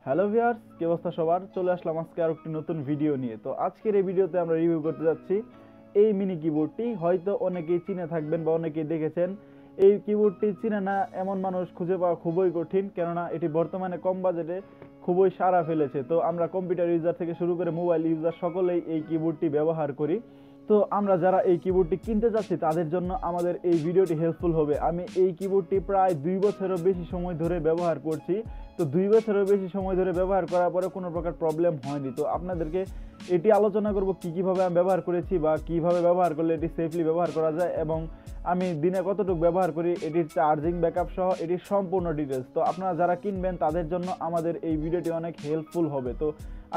Hello viewers, কি অবস্থা সবার? চলে আসলাম আজকে আর একটি নতুন ভিডিও নিয়ে। তো আজকের এই ভিডিওতে আমরা রিভিউ করতে যাচ্ছি এই মিনি কিবোর্ডটি। হয়তো অনেকেই চিনে থাকবেন বা অনেকেই দেখেছেন। এই কিবোর্ডটি চিনে না এমন মানুষ খুঁজে পাওয়া খুবই কঠিন, কেননা এটি বর্তমানে কম বাজেটে খুবই সাড়া ফেলেছে। তো আমরা কম্পিউটার ইউজার থেকে শুরু করে মোবাইল ইউজার সকলেই এই কিবোর্ডটি ব্যবহার করি। তো আমরা যারা এই কিবোর্ডটি কিনতে যাচ্ছি তাদের জন্য আমাদের এই ভিডিওটি হেল্পফুল হবে। আমি এই কিবোর্ডটি প্রায় 2 বছরেরও বেশি সময় ধরে ব্যবহার করছি। তো 2 বছরের বেশি সময় ধরে ব্যবহার করার পরে কোনো প্রকার প্রবলেম হয়নি। তো আপনাদেরকে এটি আলোচনা করব কীভাবে আমি ব্যবহার করেছি বা কীভাবে ব্যবহার করলে এটি সেফলি ব্যবহার করা যায়, এবং আমি দিনে কতটুকু ব্যবহার করি, এটির চার্জিং ব্যাকআপ সহ এটির সম্পূর্ণ ডিটেলস। তো আপনারা যারা কিনবেন তাদের জন্য আমাদের এই ভিডিওটি অনেক হেল্পফুল হবে। তো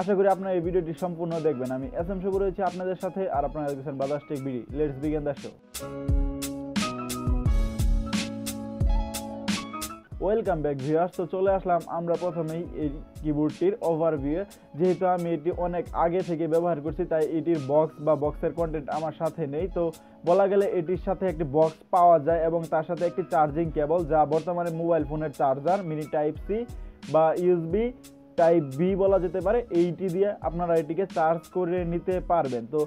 আশা করি আপনারা এই ভিডিওটি সম্পূর্ণ দেখবেন। আমি এসএম শুভ রয়েছি আপনাদের সাথে, আর আপনারা দেখছেন Bajaj tech BD. Let's begin the show. Welcome back viewers. তো চলে আসলাম আমরা প্রথমেই এই কিবোর্ডটির ওভারভিউ। যেহেতু আমি এটি অনেক আগে থেকে ব্যবহার করছি, তাই এটির বক্স বা বক্সের কন্টেন্ট আমার সাথে নেই। তো বলা গেলে এটির সাথে একটি বক্স পাওয়া যায় এবং তার সাথে একটি চার্জিং কেবল, যা বর্তমানে মোবাইল ফোনের চার্জার মিনি টাইপ সি বা ইউএসবি টাইপ বি বলা যেতে পারে, এইটি দিয়ে আপনারা এটিকে চার্জ করে নিতে পারবেন। তো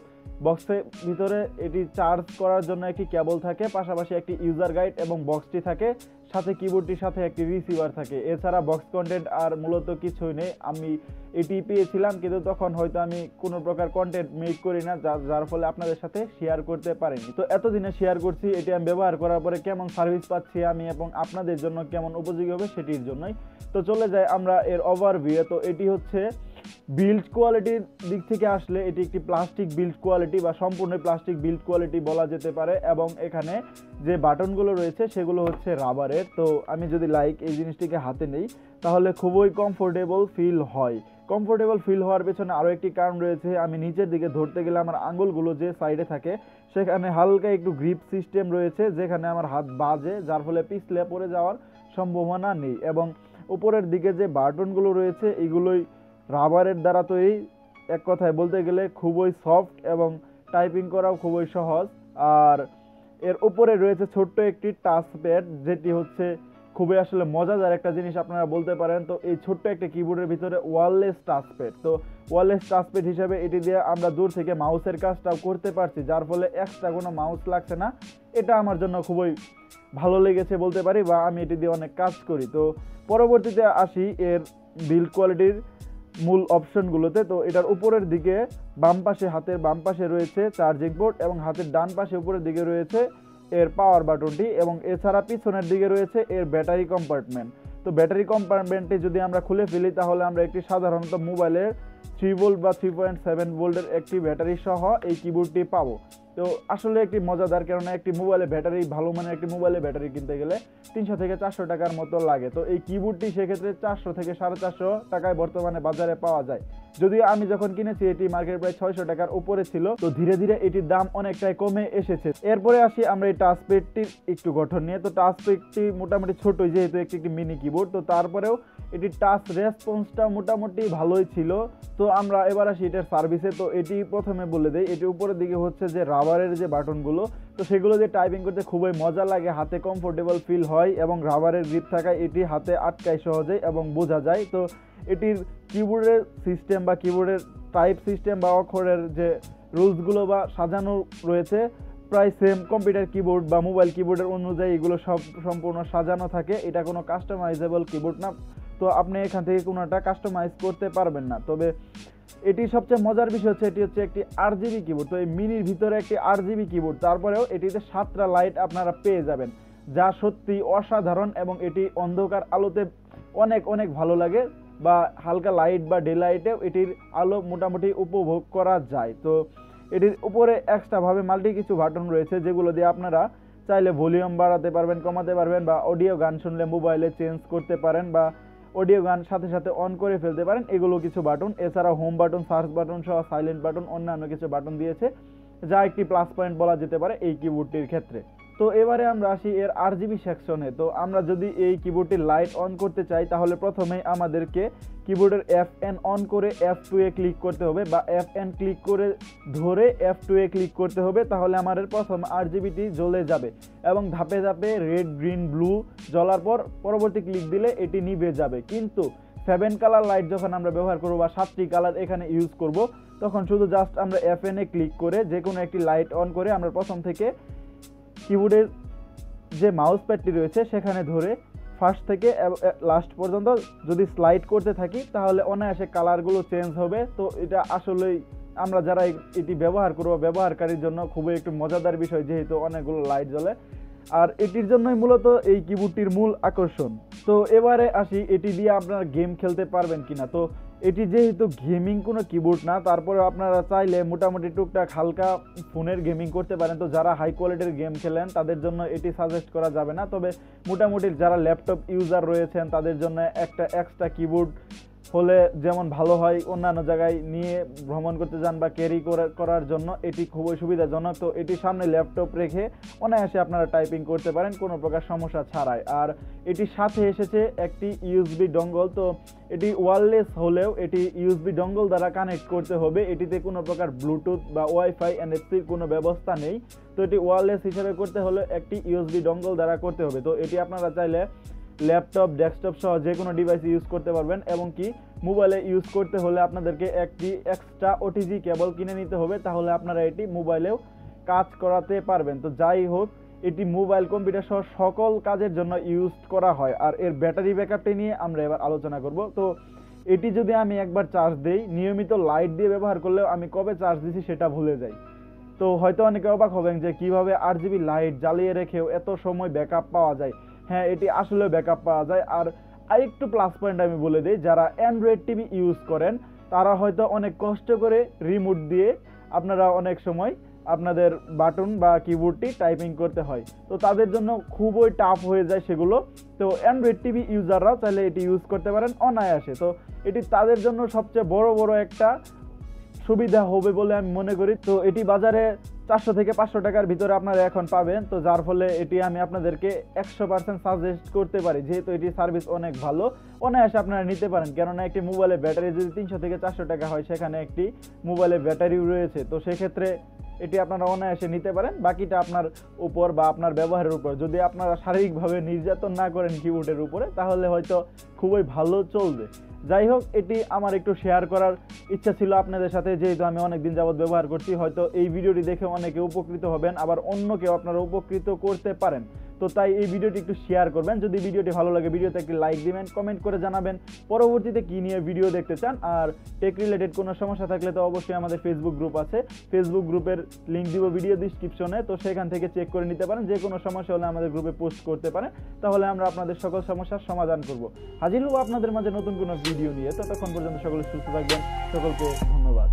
বক্সের ভিতরে এটি চার্জ করার জন্য একটি কেবল থাকে, পাশাপাশি একটি ইউজার গাইড এবং বক্সটি থাকে, সাথে কিবোর্ডটির সাথে একটি রিসিভার থাকে। এছাড়া বক্স কন্টেন্ট আর মূলত কিছুই নেই। আমি এটি পেয়েছিলাম, কিন্তু তখন হয়তো আমি কোনো প্রকার কন্টেন্ট মেক করি না, যার ফলে আপনাদের সাথে শেয়ার করতে পারিনি। তো এতদিনে শেয়ার করছি এটি আমি ব্যবহার করার পরে কেমন সার্ভিস পাচ্ছি আমি এবং আপনাদের জন্য কেমন উপযোগী হবে সেটির জন্যই। তো চলে যাই আমরা এর ওভারভিউ। তো এটি হচ্ছে বিল্ড কোয়ালিটির দিক থেকে আসলে এটি একটি প্লাস্টিক বিল্ড কোয়ালিটি বা সম্পূর্ণ প্লাস্টিক বিল্ড কোয়ালিটি বলা যেতে পারে, এবং এখানে যে বাটনগুলো রয়েছে সেগুলো হচ্ছে রাবারের। তো আমি যদি এই জিনিসটিকে হাতে নেই তাহলে খুবই কমফোর্টেবল ফিল হয়। কমফোর্টেবল ফিল হওয়ার পেছনে আরও একটি কারণ রয়েছে। আমি নিচের দিকে ধরতে গেলে আমার আঙুলগুলো যে সাইডে থাকে সেখানে হালকা একটু গ্রিপ সিস্টেম রয়েছে, যেখানে আমার হাত বাজে, যার ফলে পিছলে পড়ে যাওয়ার সম্ভাবনা নেই। এবং উপরের দিকে যে বাটনগুলো রয়েছে এগুলোই রাবারের দ্বারা তৈরি। এক কথায় বলতে গেলে খুবই সফট এবং টাইপিং করাও খুবই সহজ। আর এর উপরে রয়েছে ছোট্ট একটি টাচ প্যাড, যেটি হচ্ছে খুবই আসলে মজাদার একটা জিনিস আপনারা বলতে পারেন। তো এই ছোট্ট একটা কিবোর্ডের ভিতরে ওয়্যারলেস টাচ প্যাড। তো ওয়্যারলেস টাচ প্যাড হিসেবে এটি দিয়ে আমরা দূর থেকে মাউসের কাজটাও করতে পারছি, যার ফলে এক্সট্রা কোনো মাউস লাগছে না। এটা আমার জন্য খুবই ভালো লেগেছে বলতে পারি, বা আমি এটি দিয়ে অনেক কাজ করি। তো পরবর্তীতে আসি এর বিল্ড কোয়ালিটির মূল অপশনগুলোতে। তো এটার উপরের দিকে বাম পাশে, হাতের বাম পাশে রয়েছে চার্জিং পোর্ট, এবং হাতের ডান পাশে উপরের দিকে রয়েছে এর পাওয়ার বাটনটি, এবং এছাড়া পিছনের দিকে রয়েছে এর ব্যাটারি কম্পার্টমেন্ট। তো ব্যাটারি কম্পার্টমেন্টটি যদি আমরা খুলে ফেলি তাহলে আমরা একটি সাধারণত মোবাইলের 3 ভোল্ট বা 3.7 ভোল্টের একটি ব্যাটারি সহ এই কিবোর্ডটি পাবো। তো আসলে একটি মজাদার, কেননা একটি মোবাইলে ব্যাটারি, ভালো মানের একটি মোবাইলে ব্যাটারি কিনতে গেলে 300 থেকে 400 টাকার মতো লাগে। তো এই কিবোর্ডটি সেক্ষেত্রে 400 থেকে 450 টাকায় বর্তমানে বাজারে পাওয়া যায়। যদিও আমি যখন কিনেছি এটি মার্কেট প্রায় 600 টাকার উপরে ছিল। তো ধীরে ধীরে এটির দাম অনেকটাই কমে এসেছে। এরপরে আসি আমরা এই টাচপ্যাডটির একটু গঠন নিয়ে। তো টাচপ্যাডটি মোটামুটি ছোটই, যেহেতু একটি মিনি কিবোর্ড, তো তারপরেও এটির টাচ রেসপন্সটা মোটামুটি ভালোই ছিল। তো আমরা এবার আসি এটার সার্ভিসে। তো এটি প্রথমে বলে দেই, এটি উপরের দিকে হচ্ছে যে রাবারের যে বাটনগুলো, তো সেগুলো দিয়ে টাইপিং করতে খুবই মজা লাগে, হাতে কমফোর্টেবল ফিল হয়, এবং রাবারের গ্রিপ থাকায় এটি হাতে আটকায় সহজেই এবং বোঝা যায়। তো এটির কিবোর্ডের সিস্টেম বা কিবোর্ডের টাইপ সিস্টেম বা অক্ষরের যে রুলসগুলো বা সাজানো রয়েছে প্রায় সেম কম্পিউটার কিবোর্ড বা মোবাইল কিবোর্ডের অনুযায়ী এগুলো সব সম্পূর্ণ সাজানো থাকে। এটা কোনো কাস্টমাইজেবল কিবোর্ড না, তো আপনি এখান থেকে কোনোটা কাস্টমাইজ করতে পারবেন না। তবে এটি সবচেয়ে মজার বিষয় হচ্ছে এটি হচ্ছে একটি আরজিবি কিবোর্ড। তো এই মিনির ভিতরে একটি আরজিবি কিবোর্ড, তারপরেও এটিতে 7টা লাইট আপনারা পেয়ে যাবেন, যা সত্যি অসাধারণ, এবং এটি অন্ধকার আলোতে অনেক অনেক ভালো লাগে, বা হালকা লাইট বা ডে লাইটেও এটির আলো মোটামুটি উপভোগ করা যায়। তো এটির উপরে এক্সট্রাভাবে মাল্টি কিছু বাটন রয়েছে, যেগুলো দিয়ে আপনারা চাইলে ভলিউম বাড়াতে পারবেন, কমাতে পারবেন, বা অডিও গান শুনলে মোবাইলে চেঞ্জ করতে পারেন, বা অডিও গান সাথে সাথে অন করে ফেলতে পারেন, এগুলো কিছু বাটন। এছাড়া হোম বাটন, সার্চ বাটন সহ সাইলেন্ট বাটন, অন্যান্য কিছু বাটন দিয়েছে, যা একটি প্লাস পয়েন্ট বলা যেতে পারে এই কিবোর্ডটির ক্ষেত্রে। তো এবারে আমরা আসি এর আরজিবি সেকশনে। তো আমরা যদি এই কিবোর্ডটির লাইট অন করতে চাই তাহলে প্রথমেই আমাদেরকে কিবোর্ডের Fn অন করে F2 এ ক্লিক করতে হবে, বা Fn ক্লিক করে ধরে F2 এ ক্লিক করতে হবে, তাহলে আমাদের প্রথম আরজিবিটি জ্বলে যাবে, এবং ধাপে ধাপে রেড, গ্রিন, ব্লু জ্বলার পর পরবর্তী ক্লিক দিলে এটি নিভে যাবে। কিন্তু 7 কালার লাইট যখন আমরা ব্যবহার করব বা 7টি কালার এখানে ইউজ করব, তখন শুধু জাস্ট আমরা FN এ ক্লিক করে যে কোনো একটি লাইট অন করে আমরা প্রথম থেকে কিবোর্ডের যে মাউস প্যাডটি রয়েছে সেখানে ধরে ফার্স্ট থেকে লাস্ট পর্যন্ত যদি স্লাইড করতে থাকি তাহলে অনায়াসে কালারগুলো চেঞ্জ হবে। তো এটা আসলেই আমরা যারা এটি ব্যবহার করব ব্যবহারকারীর জন্য খুবই একটু মজাদার বিষয়, যেহেতু অনেকগুলো লাইট জ্বলে, আর এটির জন্যই মূলত এই কিবোর্ডটির মূল আকর্ষণ। তো এবারে আসি এটি দিয়ে আপনারা গেম খেলতে পারবেন কিনা। তো এটি যেহেতু গেমিং কোনো কিবোর্ড না, তারপরে আপনারা চাইলে মোটামুটি টুকটাক হালকা ফোনের গেমিং করতে পারেন। তো যারা হাই কোয়ালিটির গেম খেলেন তাদের জন্য এটি সাজেস্ট করা যাবে না, তবে মোটামুটি যারা ল্যাপটপ ইউজার রয়েছেন তাদের জন্য একটা এক্সট্রা কিবোর্ড হলে যেমন ভালো হয়, অন্যান্য জায়গায় নিয়ে ভ্রমণ করতে যান বা ক্যারি করার জন্য এটি খুবই সুবিধাজনক। তো এটি সামনে ল্যাপটপ রেখে অনায়াসে আপনারা টাইপিং করতে পারেন কোনো প্রকার সমস্যা ছাড়াই। আর এটির সাথে এসেছে একটি ইউএসবি ডঙ্গল। তো এটি ওয়্যারলেস হলেও এটি ইউএসবি ডঙ্গল দ্বারা কানেক্ট করতে হবে। এটিতে কোনো প্রকার ব্লুটুথ বা ওয়াইফাই এনএফসির কোনো ব্যবস্থা নেই। তো এটি ওয়্যারলেস হিসেবে করতে হলে একটি ইউএসবি ডঙ্গল দ্বারা করতে হবে। তো এটি আপনারা চাইলে ল্যাপটপ, ডেস্কটপ সহ যে কোনো ডিভাইস ইউজ করতে পারবেন, এবং কি মোবাইলে ইউজ করতে হলে আপনাদেরকে একটি এক্সট্রা ওটিজি কেবল কিনে নিতে হবে, তাহলে আপনারা এটি মোবাইলেও কাজ করাতে পারবেন। তো যাই হোক, এটি মোবাইল, কম্পিউটার সহ সকল কাজের জন্য ইউজ করা হয়। আর এর ব্যাটারি ব্যাকআপটি নিয়ে আমরা এবার আলোচনা করব। তো এটি যদি আমি একবার চার্জ দেই, নিয়মিত লাইট দিয়ে ব্যবহার করলেও আমি কবে চার্জ দিছি সেটা ভুলে যাই। তো হয়তো অনেকে অবাক হবেন যে কিভাবে 8GB লাইট জ্বালিয়ে রেখেও এত সময় ব্যাকআপ পাওয়া যায়। হ্যাঁ, এটি আসলে ব্যাকআপ পাওয়া যায়। আর আরেকটু প্লাস পয়েন্ট আমি বলে দিই, যারা অ্যান্ড্রয়েড টিভি ইউজ করেন তারা হয়তো অনেক কষ্ট করে রিমোট দিয়ে আপনারা অনেক সময় আপনাদের বাটন বা কিবোর্ডটি টাইপিং করতে হয়, তো তাদের জন্য খুবই টাফ হয়ে যায় সেগুলো। তো অ্যান্ড্রয়েড টিভি ইউজাররা চাইলে এটি ইউজ করতে পারেন অনায়াসে। তো এটি তাদের জন্য সবচেয়ে বড় একটা সুবিধা হবে বলে আমি মনে করি। তো এটি বাজারে 400 থেকে 500 টাকার ভিতরে আপনারা এখন পাবেন। তো যার ফলে এটি আমি আপনাদেরকে 100% সাজেস্ট করতে পারি, যেহেতু এটি সার্ভিস অনেক ভালো, অনায়াসে আপনারা নিতে পারেন। কেননা একটি মোবাইলের ব্যাটারি যদি 300 থেকে 400 টাকা হয়, সেখানে একটি মোবাইলের ব্যাটারিও রয়েছে। তো সেক্ষেত্রে এটি আপনারা অনায়াসে নিতে পারেন। বাকিটা আপনার উপর বা আপনার ব্যবহারের উপর। যদি আপনারা শারীরিকভাবে নির্যাতন না করেন কিবোর্ডের উপরে, তাহলে হয়তো খুবই ভালো চলবে। যাই হোক, এটি আমার একটু শেয়ার করার ইচ্ছা ছিল আপনাদের সাথে, যেহেতু আমি অনেকদিন যাবৎ ব্যবহার করছি। হয়তো এই ভিডিওটি দেখে অনেকে উপকৃত হবেন, আবার অন্যকেও আপনারা উপকৃত করতে পারেন। তো তাই এই ভিডিওটি একটু শেয়ার করবেন। যদি ভিডিওটি ভালো লাগে ভিডিওতে একটি লাইক দিবেন, কমেন্ট করে জানাবেন পরবর্তীতে কী নিয়ে ভিডিও দেখতে চান। আর টেক রিলেটেড কোনো সমস্যা থাকলে তো অবশ্যই আমাদের ফেসবুক গ্রুপ আছে, ফেসবুক গ্রুপের লিঙ্ক দিব ভিডিও ডিসক্রিপশনে। তো সেখান থেকে চেক করে নিতে পারেন। যে কোনো সমস্যা হলে আমাদের গ্রুপে পোস্ট করতে পারেন, তাহলে আমরা আপনাদের সকল সমস্যার সমাধান করব। হাজির হব আপনাদের মাঝে নতুন কোনো ভিডিও নিয়ে। ততক্ষণ পর্যন্ত সকলে সুস্থ থাকবেন। সকলকে ধন্যবাদ।